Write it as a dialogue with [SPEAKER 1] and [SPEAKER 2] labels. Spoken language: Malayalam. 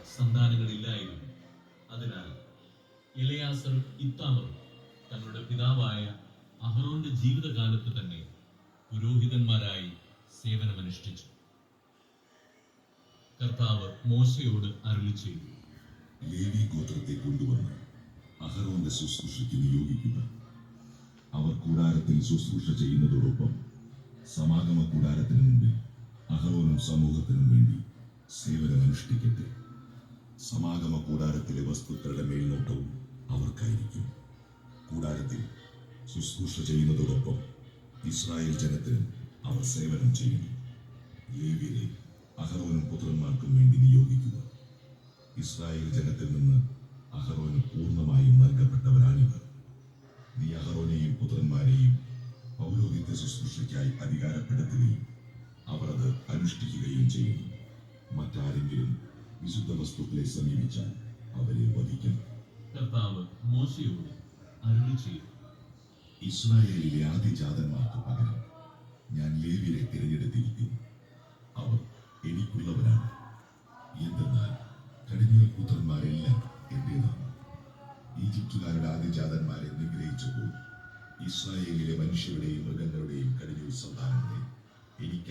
[SPEAKER 1] സന്താനങ്ങളില്ലായിരുന്നു. അതിനാൽ എലെയാസറും ഇത്താമറും തങ്ങളുടെ പിതാവായ അഹറോന്റെ ജീവിതകാലത്ത് തന്നെ പുരോഹിതന്മാരായി സേവനമനുഷ്ഠിച്ചു. കർത്താവ് മോശയോട് അരുളി ചെയ്തു,
[SPEAKER 2] ലേവി ഗോത്രത്തെ കൊണ്ടുവന്ന് അഹറോന്റെ ശുശ്രൂഷയ്ക്ക് നിയോഗിക്കുക. അവർ കൂടാരത്തിൽ ശുശ്രൂഷ ചെയ്യുന്നതോടൊപ്പം സമാഗമ കൂടാരത്തിന് മുമ്പിൽ അഹറോനും സമൂഹത്തിനും വേണ്ടി സേവനമനുഷ്ഠിക്കട്ടെ. സമാഗമ കൂടാരത്തിലെ വസ്തുക്കളുടെ മേൽനോട്ടവും അവർക്കായിരിക്കും. കൂടാരത്തിൽ ശുശ്രൂഷ ചെയ്യുന്നതോടൊപ്പം ഇസ്രായേൽ ജനത്തിന് അവർ സേവനം ചെയ്യണം. ലേവ്യരെ അഹറോനും പുത്രന്മാർക്കും വേണ്ടി നിയോഗിക്കുക. ഇസ്രായേൽ ജനത്തിൽ നിന്ന് അഹറോന് പൂർണ്ണമായും നൽകപ്പെട്ടവരാണിവർ. നീ അഹറോനെയും പുത്രന്മാരെയും പൗരോഹിത്യ ശുശ്രൂഷയ്ക്കായി അധികാരപ്പെടുത്തുകയും അവർ അത് അനുഷ്ഠിക്കുകയും ചെയ്യുന്നു. മറ്റാരെങ്കിലും വിശുദ്ധ വസ്തുക്കളെ സമീപിച്ചാൽ അവരെ വധിക്കണം.
[SPEAKER 1] കർത്താവ് മോശയോട് അരുളി ചെയ്തു,
[SPEAKER 2] ഇസ്രായേലിലെ ആദ്യജാതന്മാർക്ക് പകരം ഞാൻ ലേവ്യരെ തിരഞ്ഞെടുത്തിരിക്കുന്നു. അവർ എനിക്കുള്ളവരാണ്. എന്തെന്നാൽ കടിഞ്ഞൂൽ പുത്രന്മാരെല്ലാം എന്റേതാണ്. ഈജിപ്തുകാരുടെ ആദ്യജാതന്മാരെ നിഗ്രഹിച്ചപ്പോൾ ഇസ്രായേലിലെ മനുഷ്യരുടെയും മൃഗങ്ങളുടെയും കടിഞ്ഞൂൽ സന്താനങ്ങളെ എനിക്കായി